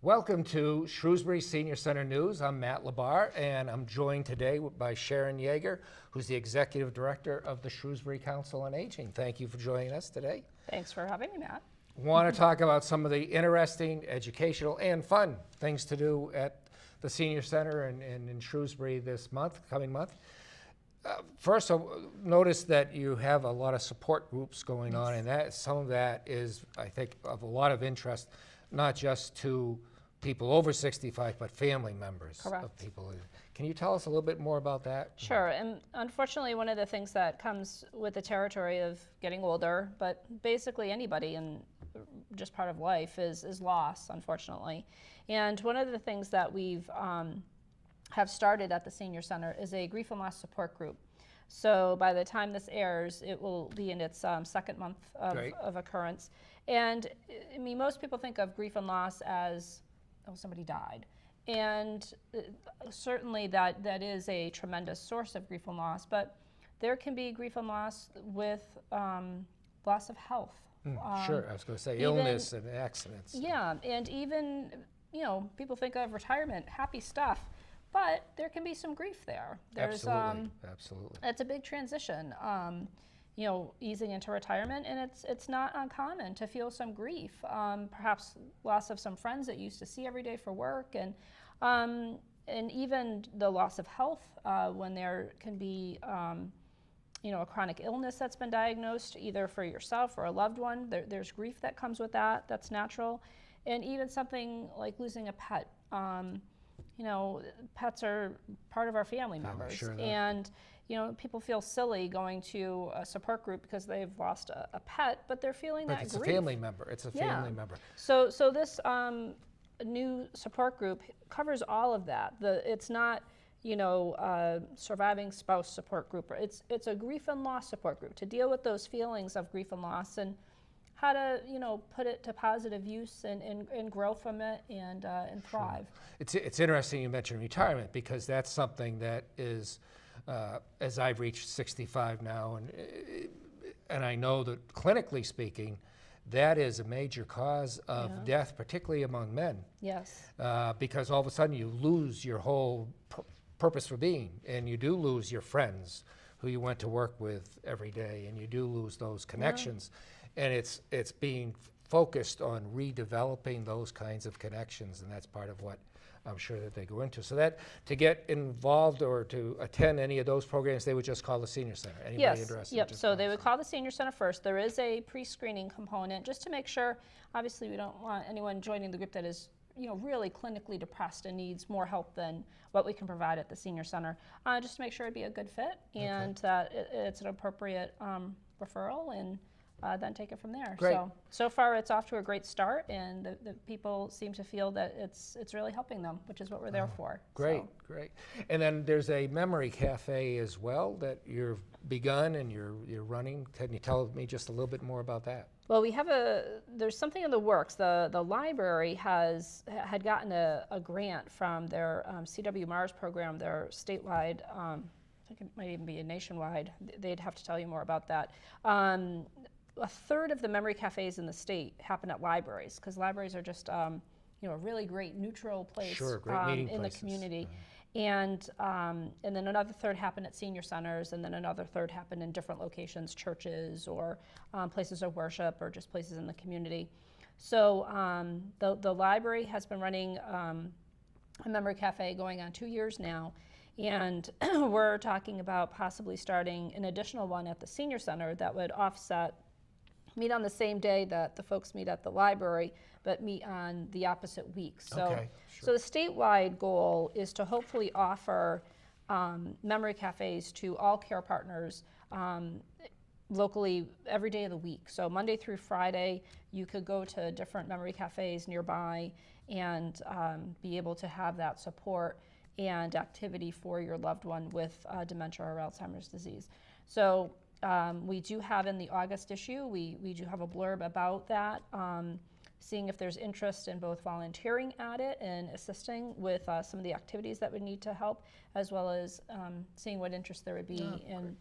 Welcome to Shrewsbury Senior Center News. I'm Matt Labar, and I'm joined today by Sharon Yeager, who's the Executive Director of the Shrewsbury Council on Aging. Thank you for joining us today. Thanks for having me, Matt. Want to talk about some of the interesting, educational, and fun things to do at the Senior Center and in Shrewsbury this coming month. First, notice that you have a lot of support groups going on, and some of that is, I think, of a lot of interest, not just to people over 65, but family members of people. Can you tell us a little bit more about that? Sure, and unfortunately one of the things that comes with the territory of getting older, but basically anybody in just part of life is loss, unfortunately. And one of the things that we've have started at the Senior Center is a grief and loss support group. So by the time this airs, it will be in its second month of occurrence. And I mean, most people think of grief and loss as, oh, somebody died. And certainly that is a tremendous source of grief and loss, but there can be grief and loss with loss of health. Sure, I was going to say illness and accidents. Yeah, and even, people think of retirement, happy stuff, but there can be some grief there. Absolutely. It's a big transition. Easing into retirement, and it's not uncommon to feel some grief, perhaps loss of some friends that you used to see every day for work, and even the loss of health when there can be a chronic illness that's been diagnosed either for yourself or a loved one. There's grief that comes with that. That's natural, and even something like losing a pet. Pets are part of our family members, sure and people feel silly going to a support group because they've lost a pet, but they're feeling that it's grief. a family member. It's a family member. So this new support group covers all of that. It's not surviving spouse support group. It's a grief and loss support group to deal with those feelings of grief and loss and how to put it to positive use and grow from it and thrive. Sure. It's interesting you mentioned retirement, because that's something that is, as I've reached 65 now, and I know that clinically speaking, that is a major cause of death, particularly among men. Yes. Because all of a sudden you lose your whole purpose for being, and you do lose your friends who you went to work with every day, and you do lose those connections. And it's being focused on redeveloping those kinds of connections, and that's part of what I'm sure that they go into. So that to get involved or to attend any of those programs, they would just call the Senior Center. Anybody interested? Yep. So they would call the Senior Center first. There is a pre-screening component just to make sure. Obviously, we don't want anyone joining the group that is really clinically depressed and needs more help than what we can provide at the Senior Center. Just to make sure it'd be a good fit and that it's an appropriate referral, and then take it from there. Great. So far it's off to a great start, and the people seem to feel that it's really helping them, which is what we're there for. Great. And then there's a memory cafe as well that you've begun and you're running. Can you tell me just a little bit more about that? Well, there's something in the works. The library had gotten a grant from their CW Mars program, their statewide, I think it might even be a nationwide, they'd have to tell you more about that. A third of the memory cafes in the state happen at libraries, because libraries are just a really great neutral place in the community. And then another third happen at senior centers, and then another third happen in different locations, churches or places of worship or just places in the community. So the library has been running a memory cafe going on 2 years now. And we're talking about possibly starting an additional one at the senior center that would meet on the same day that the folks meet at the library, but meet on the opposite week. So the statewide goal is to hopefully offer memory cafes to all care partners locally every day of the week. So Monday through Friday, you could go to different memory cafes nearby and be able to have that support and activity for your loved one with dementia or Alzheimer's disease. So we do have in the August issue, we do have a blurb about that, seeing if there's interest in both volunteering at it and assisting with some of the activities that would need to help, as well as seeing what interest there would be in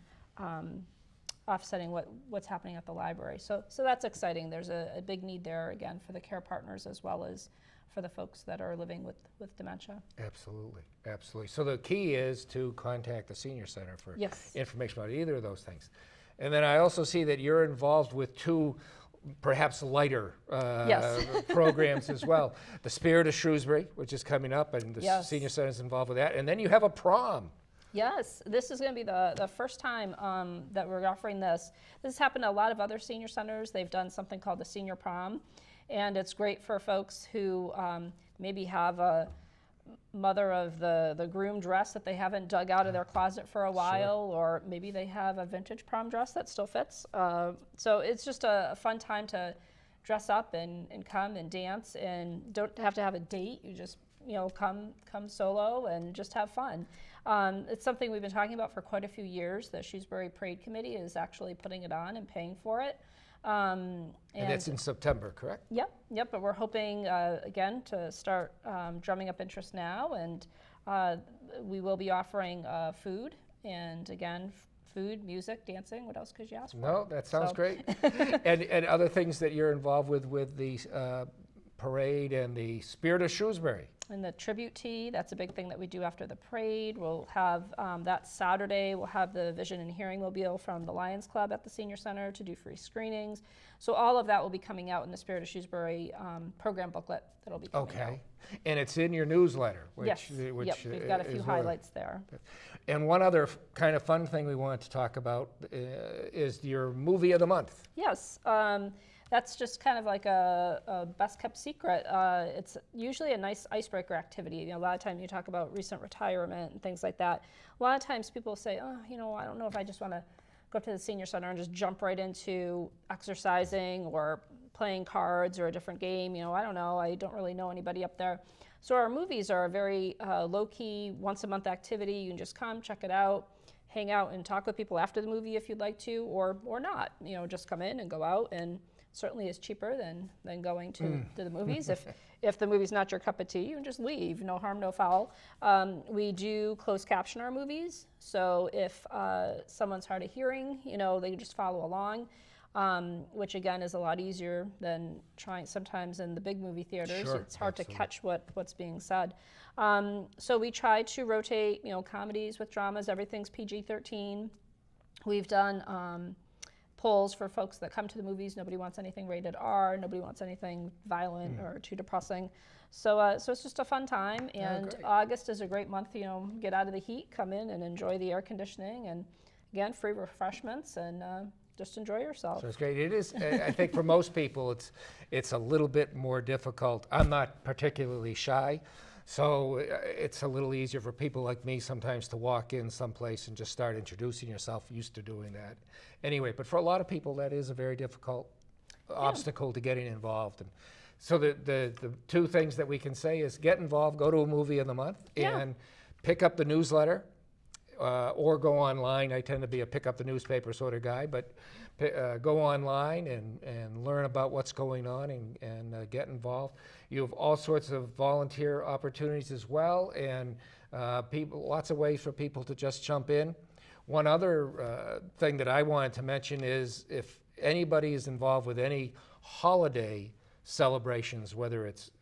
offsetting what's happening at the library. So that's exciting. There's a big need there, again, for the care partners as well as for the folks that are living with dementia. Absolutely, absolutely. So the key is to contact the Senior Center for Yes. information about either of those things. And then I also see that you're involved with two perhaps lighter Yes. programs as well. The Spirit of Shrewsbury, which is coming up, and the Yes. Senior Center is involved with that. And then you have a prom. Yes, this is going to be the first time that we're offering this. This has happened to a lot of other senior centers. They've done something called the Senior Prom, and it's great for folks who maybe have a mother of the groom dress that they haven't dug out of their closet for a while, or maybe they have a vintage prom dress that still fits. So it's just a fun time to dress up and come and dance, and don't have to have a date. You just come solo and just have fun. It's something we've been talking about for quite a few years. The Shrewsbury Parade Committee is actually putting it on and paying for it. And it's in September, correct? Yep, but we're hoping, again, to start drumming up interest now, and we will be offering food, and again, food, music, dancing. What else could you ask for? No, that sounds So- great. and other things that you're involved with the parade and the Spirit of Shrewsbury. And the tribute tea, that's a big thing that we do after the parade. We'll have, that Saturday, we'll have the Vision and Hearing Mobile from the Lions Club at the Senior Center to do free screenings. So all of that will be coming out in the Spirit of Shrewsbury program booklet that'll be coming out. Okay. And it's in your newsletter, which, Yes, yep, we've got a few is really- highlights there. And one other kind of fun thing we wanted to talk about is your movie of the month. Yes, that's just kind of like a best kept secret. It's usually a nice icebreaker activity. A lot of times you talk about recent retirement and things like that. A lot of times people say, oh, I don't know if I just want to go up to the Senior Center and just jump right into exercising or playing cards or a different game. I don't know. I don't really know anybody up there. So our movies are a very low-key, once-a-month activity. You can just come, check it out, hang out and talk with people after the movie if you'd like to, or not. Just come in and go out, and certainly is cheaper than going to the movies. If the movie's not your cup of tea, you can just leave. No harm, no foul. We do closed caption our movies, so if someone's hard of hearing, they can just follow along. Which again is a lot easier than trying sometimes in the big movie theaters. Sure, it's hard absolutely. to catch what's being said. So we try to rotate, comedies with dramas. Everything's PG-13. We've done polls for folks that come to the movies. Nobody wants anything rated R. Nobody wants anything violent or too depressing. So it's just a fun time. And great. August is a great month. Get out of the heat, come in and enjoy the air conditioning, and again, free refreshments, and just enjoy yourself. So it's great. It is, I think for most people, it's a little bit more difficult. I'm not particularly shy, so it's a little easier for people like me sometimes to walk in someplace and just start introducing yourself. Used to doing that. Anyway, but for a lot of people, that is a very difficult obstacle to getting involved. And so the two things that we can say is get involved, go to a movie of the month, Yeah. and pick up the newsletter. Or go online. I tend to be a pick up the newspaper sort of guy, but go online and learn about what's going on and get involved. You have all sorts of volunteer opportunities as well, and lots of ways for people to just jump in. One other thing that I wanted to mention is if anybody is involved with any holiday celebrations, whether it's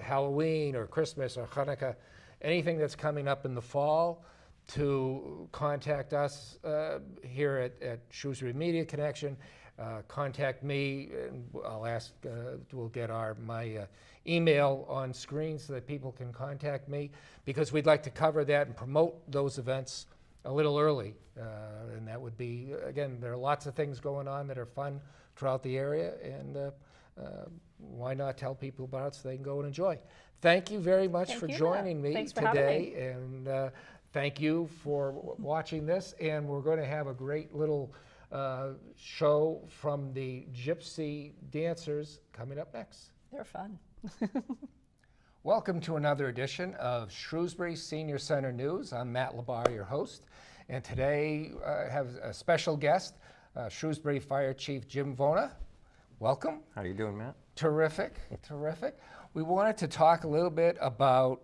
Halloween or Christmas or Hanukkah, anything that's coming up in the fall, to contact us here at Shrewsbury Media Connection. Contact me, and I'll ask, we'll get my email on screen so that people can contact me, because we'd like to cover that and promote those events a little early. And that would be, again, there are lots of things going on that are fun throughout the area, and why not tell people about it so they can go and enjoy. Thank you very much Thank for you, joining me Thanks for having today. me. And thank you for watching this, and we're going to have a great little show from the Gypsy dancers coming up next. They're fun. Welcome to another edition of Shrewsbury Senior Center News. I'm Matt Labar, your host, and today I have a special guest, Shrewsbury Fire Chief Jim Vuona. Welcome. How you doing, Matt? Terrific, terrific. We wanted to talk a little bit about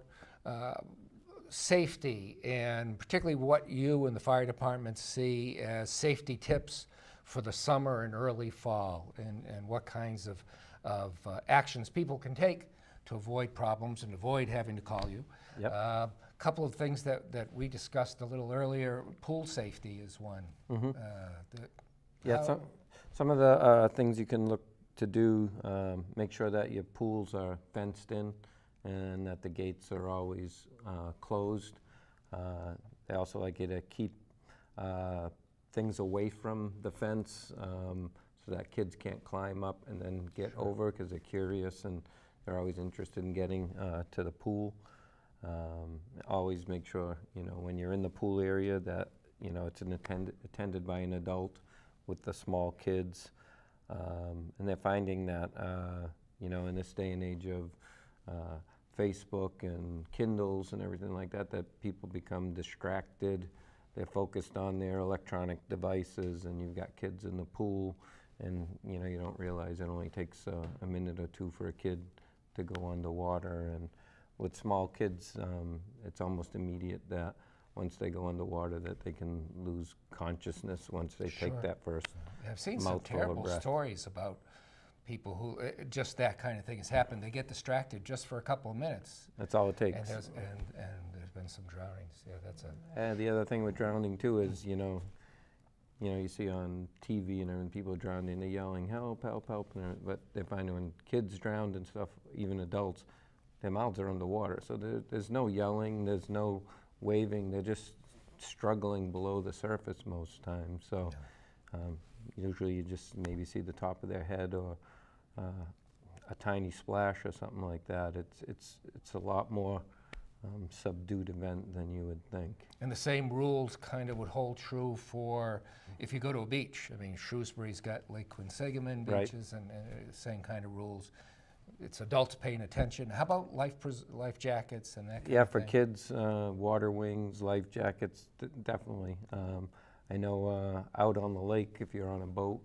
safety, and particularly what you and the fire department see as safety tips for the summer and early fall, and what kinds of actions people can take to avoid problems and avoid having to call you. Yep. A couple of things that we discussed a little earlier, pool safety is one. Yeah, some of the things you can look to do, make sure that your pools are fenced in and that the gates are always closed. They also like you to keep things away from the fence so that kids can't climb up and then get over because they're curious and they're always interested in getting to the pool. Always make sure, when you're in the pool area that, it's attended by an adult with the small kids. And they're finding that, in this day and age of Facebook and Kindles and everything like that, that people become distracted. They're focused on their electronic devices, and you've got kids in the pool, and you don't realize it only takes a minute or two for a kid to go underwater. And with small kids, it's almost immediate that once they go underwater that they can lose consciousness once they take that first I've seen some mouthful of terrible breath. stories about people who, just that kind of thing has happened. They get distracted just for a couple of minutes. That's all it takes. And there's been some drownings. Yeah, that's a... And the other thing with drowning too is, you see on TV and everything, people drowning, they're yelling, help, help, help, but they find when kids drowned and stuff, even adults, their mouths are underwater. So there's no yelling, there's no waving, they're just struggling below the surface most times. So usually you just maybe see the top of their head or a tiny splash or something like that. It's a lot more subdued event than you would think. And the same rules kind of would hold true for if you go to a beach. I mean, Shrewsbury's got Lake Quinsigamond beaches, and same kind of rules. It's adults paying attention. How about life jackets and that kind of thing? Yeah, for kids, water wings, life jackets, definitely. I know out on the lake, if you're on a boat,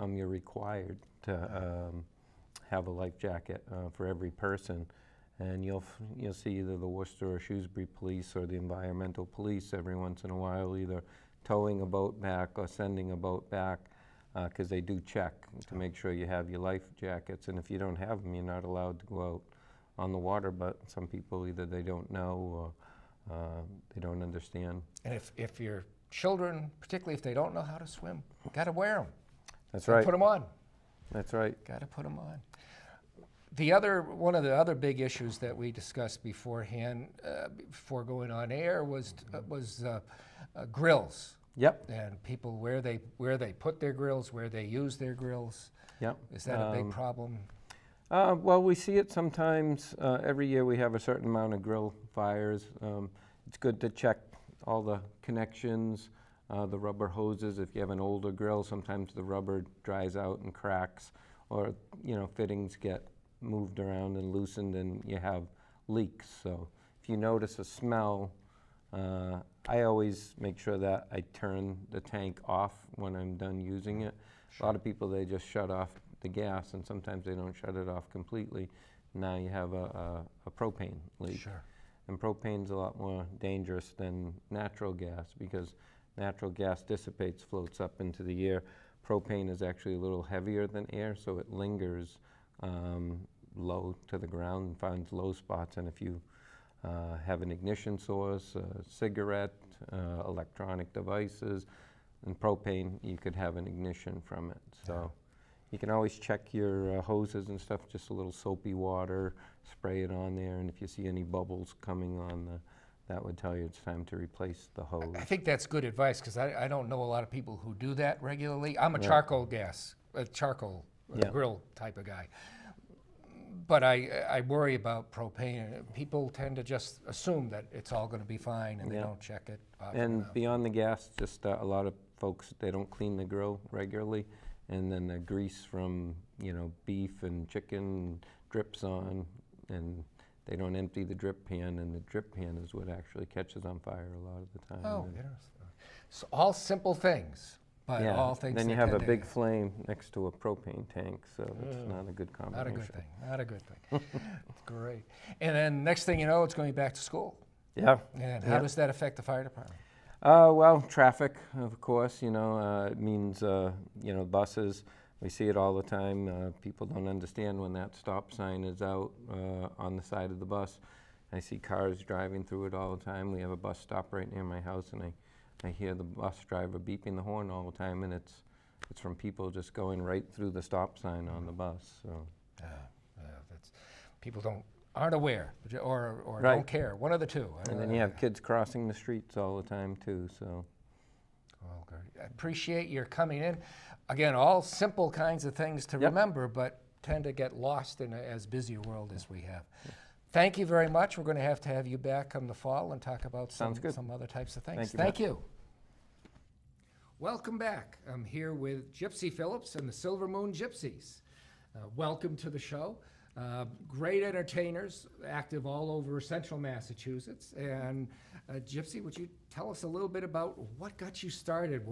you're required to have a life jacket for every person. And you'll see either the Worcester or Shrewsbury police or the environmental police every once in a while either towing a boat back or sending a boat back because they do check to make sure you have your life jackets. And if you don't have them, you're not allowed to go out on the water. But some people, either they don't know or they don't understand. And if your children, particularly if they don't know how to swim, got to wear them. That's right. Put them on. That's right. Got to put them on. One of the other big issues that we discussed beforehand, before going on air, was grills. Yep. And people where they put their grills, where they use their grills. Yep. Is that a big problem? Well, we see it sometimes. Every year we have a certain amount of grill fires. It's good to check all the connections, the rubber hoses. If you have an older grill, sometimes the rubber dries out and cracks, or fittings get moved around and loosened and you have leaks. So if you notice a smell, I always make sure that I turn the tank off when I'm done using it. Sure. A lot of people, they just shut off the gas, and sometimes they don't shut it off completely. Now you have a propane leak. Sure. And propane's a lot more dangerous than natural gas because natural gas dissipates, floats up into the air. Propane is actually a little heavier than air, so it lingers low to the ground and finds low spots. And if you have an ignition source, a cigarette, electronic devices, and propane, you could have an ignition from it. So you can always check your hoses and stuff, just a little soapy water, spray it on there, and if you see any bubbles coming on, that would tell you it's time to replace the hose. I think that's good advice because I don't know a lot of people who do that regularly. I'm a charcoal grill type of guy. But I worry about propane. People tend to just assume that it's all going to be fine and they don't check it often And enough. beyond the gas, just a lot of folks, they don't clean the grill regularly, and then the grease from beef and chicken drips on, and they don't empty the drip pan, and the drip pan is what actually catches on fire a lot of the time. Oh, interesting. So all simple things, but all things. Then you that have a tend to- big flame next to a propane tank, so it's not a good combination. Not a good thing. Not a good thing. Great. And then next thing you know, it's going back to school. Yeah. And how does that affect the fire department? Well, traffic, of course, it means, buses. We see it all the time. People don't understand when that stop sign is out on the side of the bus. I see cars driving through it all the time. We have a bus stop right near my house, and I hear the bus driver beeping the horn all the time, and it's from people just going right through the stop sign on the bus. So. People aren't aware or Right. don't care. One of the two. And then you have kids crossing the streets all the time too. So. Well, great. I appreciate your coming in. Again, all simple kinds of things to remember, but tend to get lost in as busy a world as we have. Thank you very much. We're going to have you back in the fall and talk about some other types of things. Thank you. Welcome back. I'm here with Gypsy Phillips and the Silver Moon Gypsies. Welcome to the show. Great entertainers, active all over central Massachusetts. And Gypsy, would you tell us a little bit about what got you started?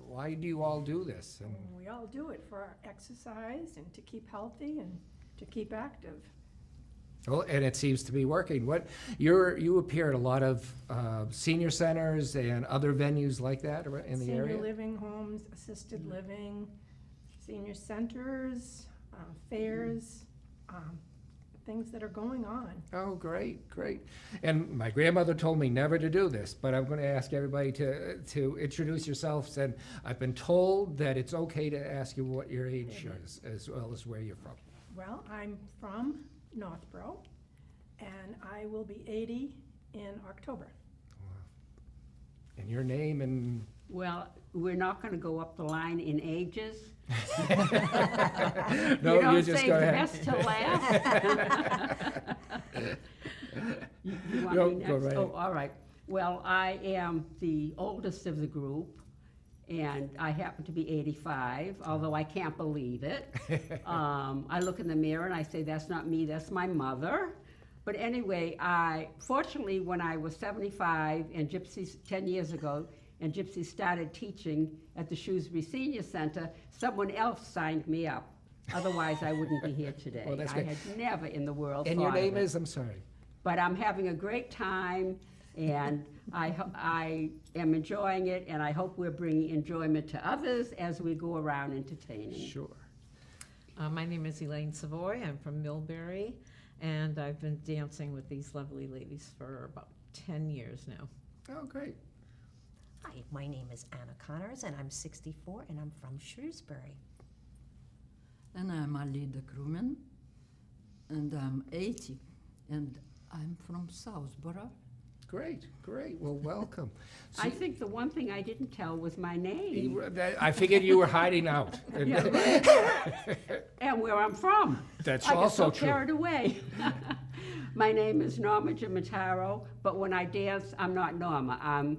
Why do you all do this? And we all do it for our exercise and to keep healthy and to keep active. well, and it seems to be working. You appear at a lot of senior centers and other venues like that in the area? Senior living homes, assisted living, senior centers, fairs, things that are going on. Oh, great, great. And my grandmother told me never to do this, but I'm going to ask everybody to introduce yourselves. And I've been told that it's okay to ask you what your age is, as well as where you're from. Well, I'm from Northborough, and I will be 80 in October. And your name and... Well, we're not going to go up the line in ages. No, you don't you just save go the ahead. best to last. you want No, me next? go right Oh, ahead. all right. Well, I am the oldest of the group, and I happen to be 85, although I can't believe it. I look in the mirror and I say, that's not me, that's my mother. But anyway, fortunately, when I was 75 and Gypsies 10 years ago, and Gypsies started teaching at the Shrewsbury Senior Center, someone else signed me up. Otherwise, I wouldn't be here today. Well, that's I great. had never in the world And thought your of name it. is, I'm sorry. But I'm having a great time, and I am enjoying it, and I hope we're bringing enjoyment to others as we go around entertaining. Sure. My name is Elaine Savoy. I'm from Millbury, and I've been dancing with these lovely ladies for about 10 years now. Oh, great. Hi, my name is Anna Connors, and I'm 64, and I'm from Shrewsbury. And I'm Alida Krumen, and I'm 80, and I'm from Southborough. Great, great. Well, welcome. I think the one thing I didn't tell was my name I figured you were hiding out. and where I'm from. That's I get also so true. carried away. My name is Norma Gimataro, but when I dance, I'm not Norma. I'm,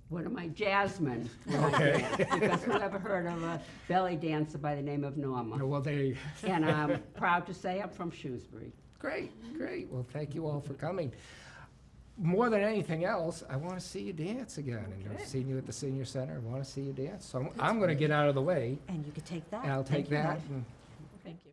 what am I? Jasmine. Okay. Because who ever heard of a belly dancer by the name of Norma? Well, there you And I'm proud to say I'm from Shrewsbury. Great, great. Well, thank you all for coming. More than anything else, I want to see you dance again. And I've seen you at the Senior Center. I want to see you dance. So I'm going to get out of the way, And you could take that. and I'll take Thank you, that. Mike. And Thank you.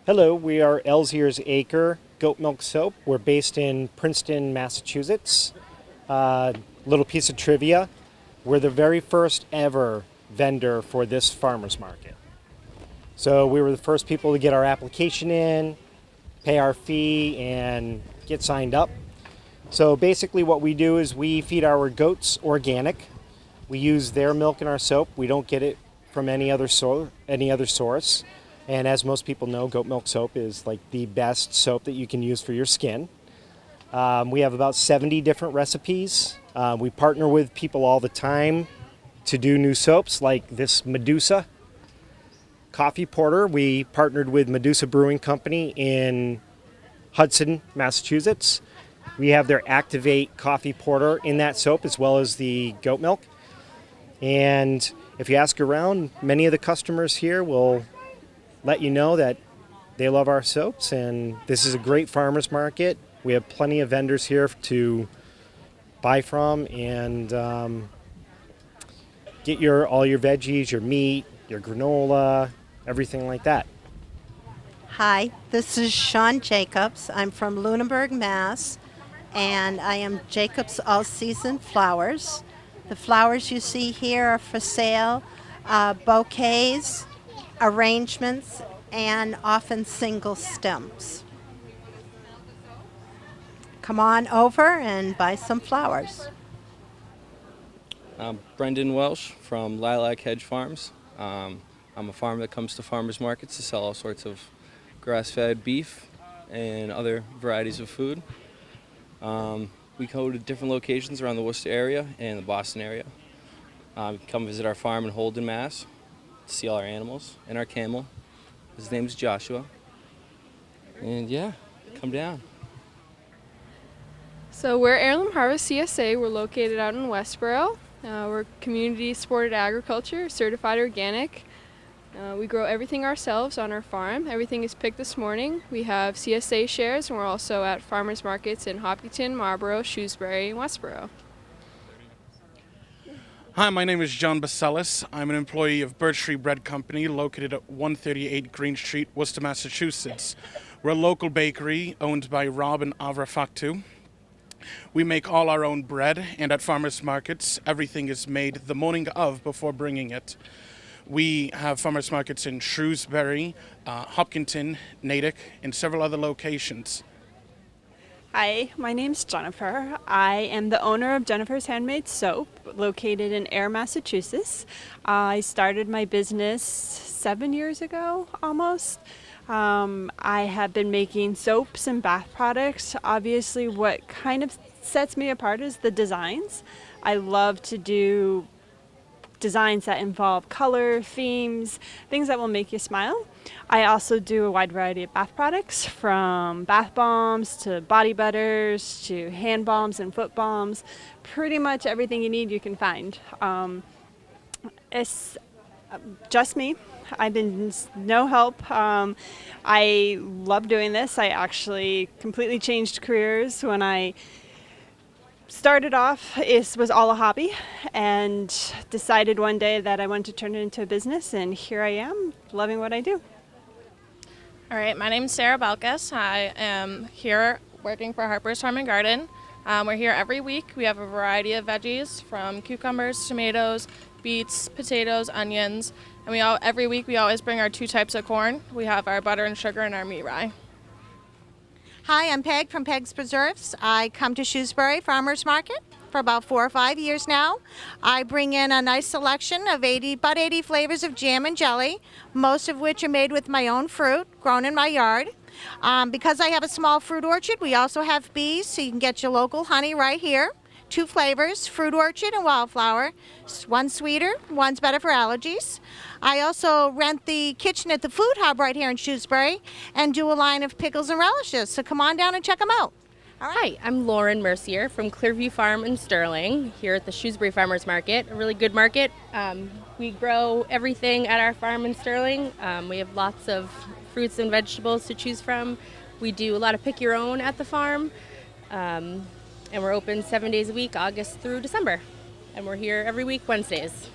Hello, we are Elsier's Acre Goat Milk Soap. We're based in Princeton, Massachusetts. Little piece of trivia, we're the very first ever vendor for this farmer's market. So we were the first people to get our application in, pay our fee, and get signed up. So basically what we do is we feed our goats organic. We use their milk in our soap. We don't get it from any other source. And as most people know, goat milk soap is like the best soap that you can use for your skin. We have about 70 different recipes. We partner with people all the time to do new soaps, like this Medusa coffee porter. We partnered with Medusa Brewing Company in Hudson, Massachusetts. We have their Activate coffee porter in that soap, as well as the goat milk. And if you ask around, many of the customers here will let you know that they love our soaps, and this is a great farmer's market. We have plenty of vendors here to buy from and get all your veggies, your meat, your granola, everything like that. Hi, this is Sean Jacobs. I'm from Lunenburg, Mass, and I am Jacobs All Season Flowers. The flowers you see here are for sale, bouquets, arrangements, and often single stems. Come on over and buy some flowers. I'm Brendan Welsh from Lilac Hedge Farms. I'm a farmer that comes to farmers markets to sell all sorts of grass-fed beef and other varieties of food. We go to different locations around the Worcester area and the Boston area. Come visit our farm in Holden, Mass. See all our animals and our camel. His name's Joshua. And yeah, come down. So we're Heirloom Harvest CSA. We're located out in Westboro. We're community supported agriculture, certified organic. We grow everything ourselves on our farm. Everything is picked this morning. We have CSA shares, and we're also at farmers markets in Hopkinton, Marlboro, Shrewsbury, and Westboro. Hi, my name is John Baselis. I'm an employee of Birch Tree Bread Company located at 138 Green Street, Worcester, Massachusetts. We're a local bakery owned by Rob and Avra Faktu. We make all our own bread, and at farmers markets, everything is made the morning of before bringing it. We have farmers markets in Shrewsbury, Hopkinton, Natick, and several other locations. Hi, my name's Jennifer. I am the owner of Jennifer's Handmade Soap, located in Ayer, Massachusetts. I started my business 7 years ago, almost. I have been making soaps and bath products. Obviously, what kind of sets me apart is the designs. I love to do designs that involve color, themes, things that will make you smile. I also do a wide variety of bath products, from bath bombs to body butters to hand balms and foot balms. Pretty much everything you need you can find. It's just me. I've been no help. I love doing this. I actually completely changed careers when I started off. It was all a hobby, and decided one day that I wanted to turn it into a business, and here I am, loving what I do. All right, my name is Sarah Balkas. I am here working for Harper's Farm and Garden. We're here every week. We have a variety of veggies, from cucumbers, tomatoes, beets, potatoes, onions, and every week we always bring our 2 types of corn. We have our butter and sugar and our meat rye. Hi, I'm Peg from Peg's Preserves. I come to Shrewsbury Farmers Market for about 4 or 5 years now. I bring in a nice selection of about 80 flavors of jam and jelly, most of which are made with my own fruit, grown in my yard. Because I have a small fruit orchard, we also have bees, so you can get your local honey right here. 2 flavors, fruit orchard and wildflower. One's sweeter, one's better for allergies. I also rent the kitchen at the Food Hub right here in Shrewsbury and do a line of pickles and relishes, so come on down and check them out. Hi, I'm Lauren Mercier from Clearview Farm in Sterling, here at the Shrewsbury Farmers Market, a really good market. We grow everything at our farm in Sterling. We have lots of fruits and vegetables to choose from. We do a lot of pick your own at the farm, and we're open 7 days a week, August through December. And we're here every week, Wednesdays.